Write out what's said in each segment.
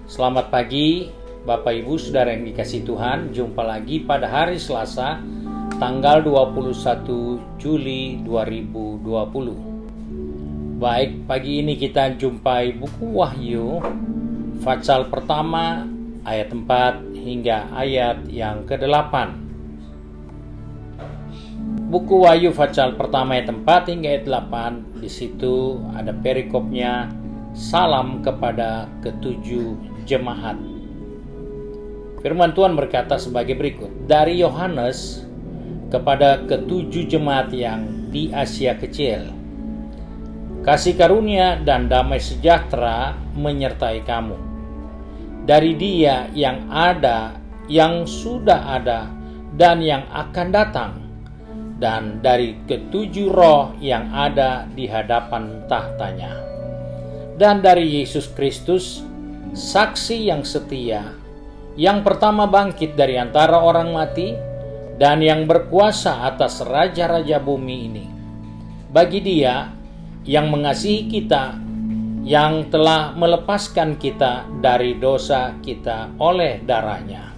Selamat pagi Bapak Ibu Saudara yang dikasihi Tuhan. Jumpa lagi pada hari Selasa tanggal 21 Juli 2020. Baik, pagi ini kita jumpai buku Wahyu pasal pertama ayat 4 hingga ayat yang ke-8. Buku Wahyu pasal pertama ayat 4 hingga ayat 8, di situ ada perikopnya, salam kepada ketujuh jemaat. Firman Tuhan berkata sebagai berikut. Dari Yohanes kepada ketujuh jemaat yang di Asia Kecil. Kasih karunia dan damai sejahtera menyertai kamu. Dari Dia yang ada, yang sudah ada, dan yang akan datang. Dan dari ketujuh roh yang ada di hadapan tahtanya. Dan dari Yesus Kristus, saksi yang setia, yang pertama bangkit dari antara orang mati, dan yang berkuasa atas raja-raja bumi ini. Bagi Dia yang mengasihi kita, yang telah melepaskan kita dari dosa kita oleh darah-Nya,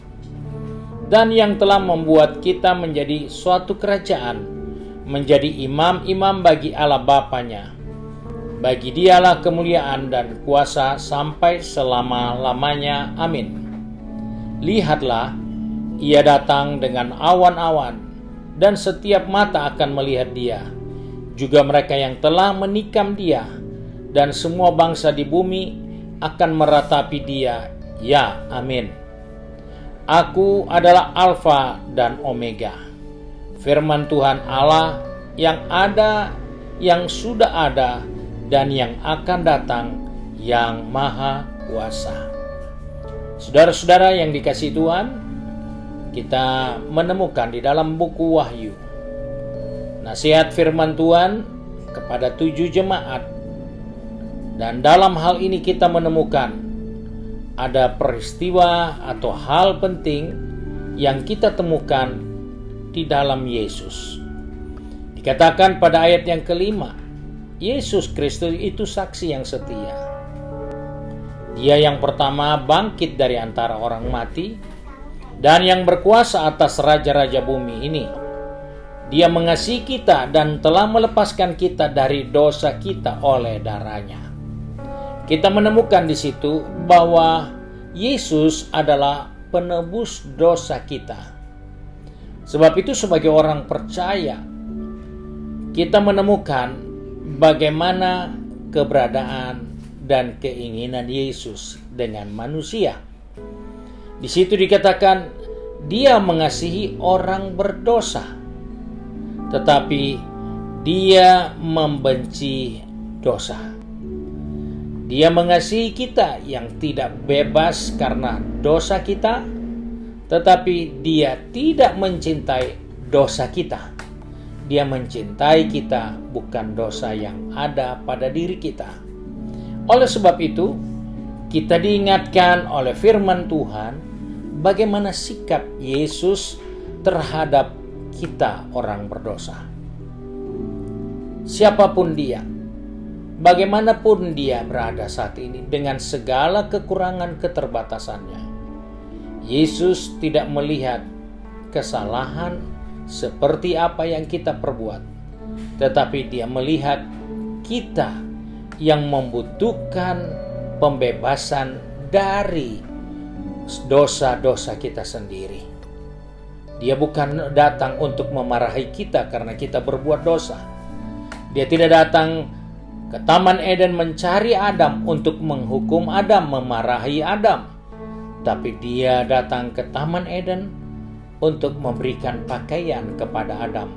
dan yang telah membuat kita menjadi suatu kerajaan, menjadi imam-imam bagi Allah Bapa-Nya. Bagi Dialah kemuliaan dan kuasa sampai selama-lamanya. Amin. Lihatlah, Ia datang dengan awan-awan, dan setiap mata akan melihat Dia, juga mereka yang telah menikam Dia, dan semua bangsa di bumi akan meratapi Dia. Ya, amin. Aku adalah Alfa dan Omega, firman Tuhan Allah yang ada, yang sudah ada, dan yang akan datang, yang Maha Kuasa. Saudara-saudara yang dikasihi Tuhan, kita menemukan di dalam buku Wahyu nasihat firman Tuhan kepada tujuh jemaat. Dan dalam hal ini kita menemukan ada peristiwa atau hal penting yang kita temukan di dalam Yesus. Dikatakan pada ayat yang kelima, Yesus Kristus itu saksi yang setia. Dia yang pertama bangkit dari antara orang mati, dan yang berkuasa atas raja-raja bumi ini. Dia mengasihi kita dan telah melepaskan kita dari dosa kita oleh darah-Nya. Kita menemukan di situ bahwa Yesus adalah penebus dosa kita. Sebab itu sebagai orang percaya, kita menemukan bagaimana keberadaan dan keinginan Yesus dengan manusia. Di situ dikatakan Dia mengasihi orang berdosa, tetapi Dia membenci dosa. Dia mengasihi kita yang tidak bebas karena dosa kita, tetapi Dia tidak mencintai dosa kita. Dia mencintai kita bukan dosa yang ada pada diri kita. Oleh sebab itu, kita diingatkan oleh firman Tuhan bagaimana sikap Yesus terhadap kita orang berdosa. Siapapun dia, bagaimanapun dia berada saat ini dengan segala kekurangan keterbatasannya, Yesus tidak melihat kesalahan seperti apa yang kita perbuat, tetapi Dia melihat kita yang membutuhkan pembebasan dari dosa-dosa kita sendiri. Dia bukan datang untuk memarahi kita karena kita berbuat dosa. Dia tidak datang ke Taman Eden mencari Adam untuk menghukum Adam, memarahi Adam. Tapi Dia datang ke Taman Eden untuk memberikan pakaian kepada Adam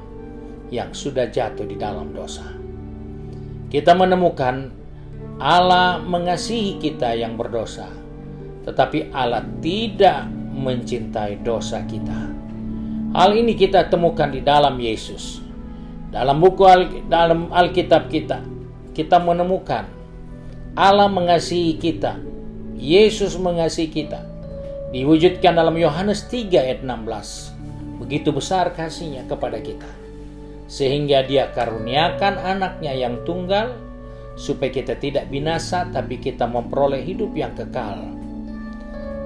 yang sudah jatuh di dalam dosa. Kita menemukan Allah mengasihi kita yang berdosa, tetapi Allah tidak mencintai dosa kita. Hal ini kita temukan di dalam Yesus. Dalam dalam Alkitab kita menemukan Allah mengasihi kita, Yesus mengasihi kita. Diwujudkan dalam Yohanes 3 ayat 16. Begitu besar kasih-Nya kepada kita, sehingga Dia karuniakan anak-Nya yang tunggal, supaya kita tidak binasa, tapi kita memperoleh hidup yang kekal.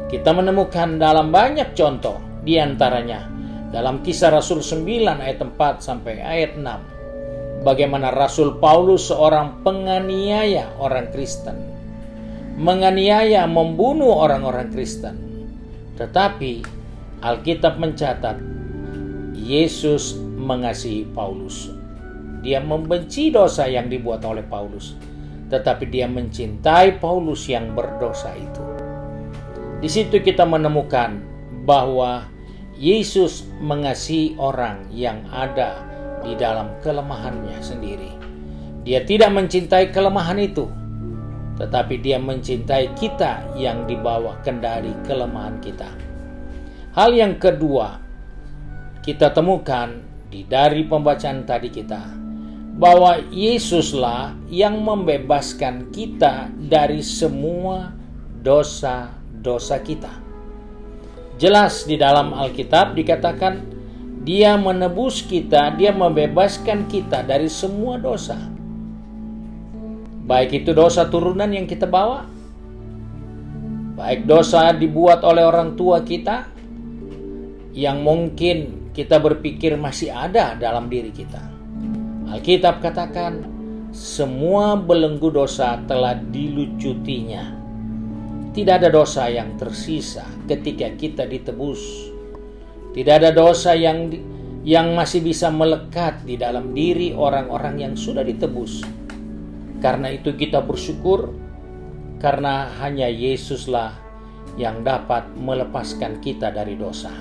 Kita menemukan dalam banyak contoh, di antaranya dalam Kisah Rasul 9 ayat 4 sampai ayat 6. Bagaimana Rasul Paulus, seorang penganiaya orang Kristen, menganiaya, membunuh orang-orang Kristen. Tetapi Alkitab mencatat Yesus mengasihi Paulus. Dia membenci dosa yang dibuat oleh Paulus, tetapi dia mencintai Paulus yang berdosa itu. Di situ kita menemukan bahwa Yesus mengasihi orang yang ada di dalam kelemahannya sendiri. Dia tidak mencintai kelemahan itu, tetapi dia mencintai kita yang dibawa kendali kelemahan kita. Hal yang kedua kita temukan dari pembacaan tadi kita, bahwa Yesuslah yang membebaskan kita dari semua dosa-dosa kita. Jelas di dalam Alkitab dikatakan Dia menebus kita, Dia membebaskan kita dari semua dosa. Baik itu dosa turunan yang kita bawa, baik dosa dibuat oleh orang tua kita, yang mungkin kita berpikir masih ada dalam diri kita. Alkitab katakan, semua belenggu dosa telah dilujutinya. Tidak ada dosa yang tersisa ketika kita ditebus. Tidak ada dosa yang masih bisa melekat di dalam diri orang-orang yang sudah ditebus. Karena itu kita bersyukur, karena hanya Yesuslah yang dapat melepaskan kita dari dosa.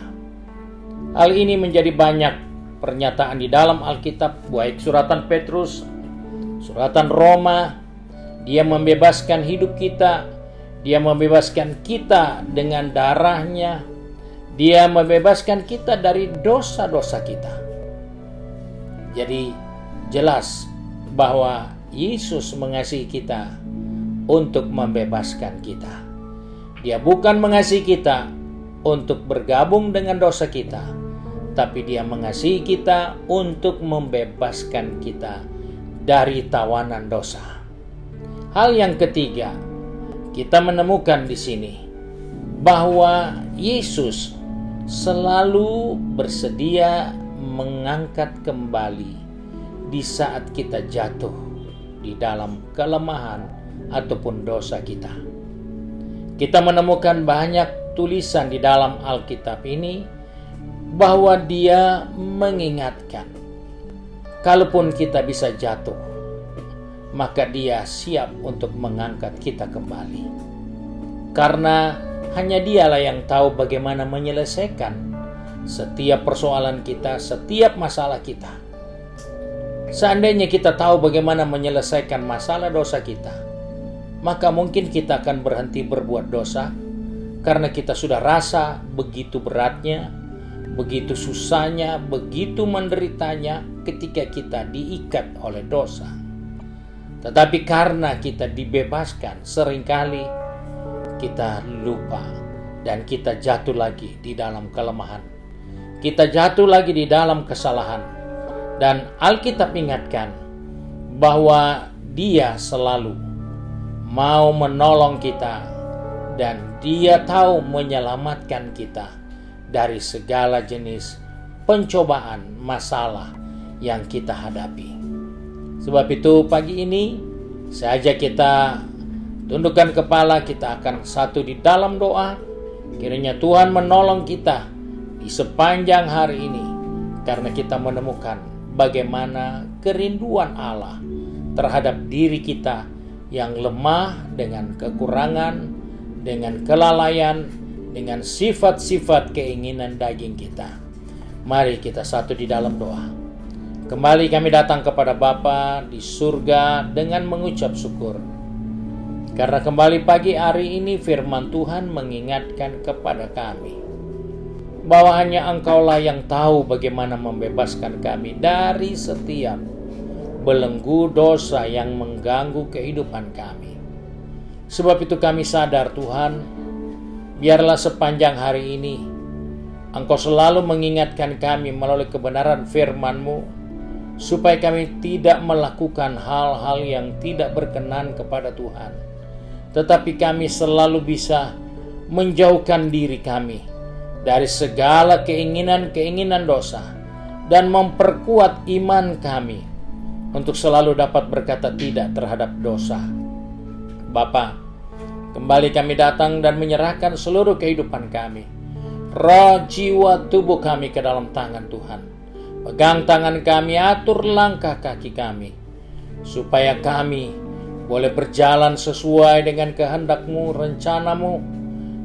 Hal ini menjadi banyak pernyataan di dalam Alkitab, baik suratan Petrus, suratan Roma. Dia membebaskan hidup kita, Dia membebaskan kita dengan darahnya, Dia membebaskan kita dari dosa-dosa kita. Jadi jelas bahwa Yesus mengasihi kita untuk membebaskan kita. Dia bukan mengasihi kita untuk bergabung dengan dosa kita, tapi Dia mengasihi kita untuk membebaskan kita dari tawanan dosa. Hal yang ketiga, kita menemukan di sini bahwa Yesus selalu bersedia mengangkat kembali di saat kita jatuh di dalam kelemahan ataupun dosa kita. Kita menemukan banyak tulisan di dalam Alkitab ini bahwa Dia mengingatkan, kalaupun kita bisa jatuh, maka Dia siap untuk mengangkat kita kembali. Karena hanya Dialah yang tahu bagaimana menyelesaikan setiap persoalan kita, setiap masalah kita. Seandainya kita tahu bagaimana menyelesaikan masalah dosa kita, maka mungkin kita akan berhenti berbuat dosa, karena kita sudah rasa begitu beratnya, begitu susahnya, begitu menderitanya ketika kita diikat oleh dosa. Tetapi karena kita dibebaskan, seringkali kita lupa dan kita jatuh lagi di dalam kelemahan. Kita jatuh lagi di dalam kesalahan. Dan Alkitab ingatkan bahwa Dia selalu mau menolong kita dan Dia tahu menyelamatkan kita dari segala jenis pencobaan, masalah yang kita hadapi. Sebab itu pagi ini saja kita tundukkan kepala, kita akan satu di dalam doa. Kiranya Tuhan menolong kita di sepanjang hari ini, karena kita menemukan bagaimana kerinduan Allah terhadap diri kita yang lemah dengan kekurangan, dengan kelalaian, dengan sifat-sifat keinginan daging kita. Mari kita satu di dalam doa. Kembali kami datang kepada Bapa di surga dengan mengucap syukur. Karena kembali pagi hari ini firman Tuhan mengingatkan kepada kami bahwa hanya Engkaulah yang tahu bagaimana membebaskan kami dari setiap belenggu dosa yang mengganggu kehidupan kami. Sebab itu kami sadar Tuhan, biarlah sepanjang hari ini Engkau selalu mengingatkan kami melalui kebenaran firman-Mu, supaya kami tidak melakukan hal-hal yang tidak berkenan kepada Tuhan, tetapi kami selalu bisa menjauhkan diri kami dari segala keinginan-keinginan dosa, dan memperkuat iman kami untuk selalu dapat berkata tidak terhadap dosa. Bapa, kembali kami datang dan menyerahkan seluruh kehidupan kami, roh, jiwa, tubuh kami ke dalam tangan Tuhan. Pegang tangan kami, atur langkah kaki kami, supaya kami boleh berjalan sesuai dengan kehendak-Mu, rencana-Mu,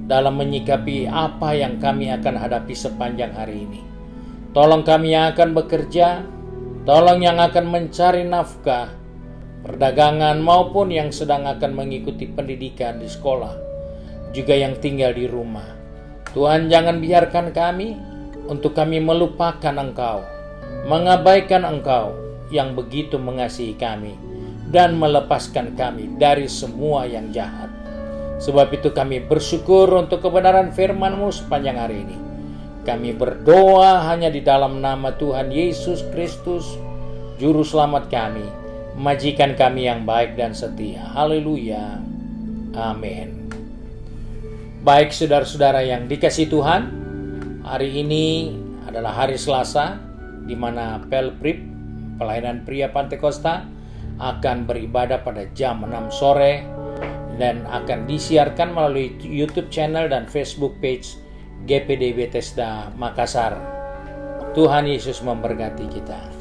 dalam menyikapi apa yang kami akan hadapi sepanjang hari ini. Tolong kami yang akan bekerja, tolong yang akan mencari nafkah, perdagangan, maupun yang sedang akan mengikuti pendidikan di sekolah, juga yang tinggal di rumah. Tuhan, jangan biarkan kami untuk kami melupakan Engkau, mengabaikan Engkau yang begitu mengasihi kami dan melepaskan kami dari semua yang jahat. Sebab itu kami bersyukur untuk kebenaran firman-Mu sepanjang hari ini. Kami berdoa hanya di dalam nama Tuhan Yesus Kristus, Juru Selamat kami, majikan kami yang baik dan setia. Haleluya. Amin. Baik saudara-saudara yang dikasihi Tuhan, hari ini adalah hari Selasa, di mana Pelprip, pelayanan pria Pantekosta, akan beribadah pada jam 6 sore dan akan disiarkan melalui YouTube channel dan Facebook page GPD Bethesda Makassar. Tuhan Yesus memberkati kita.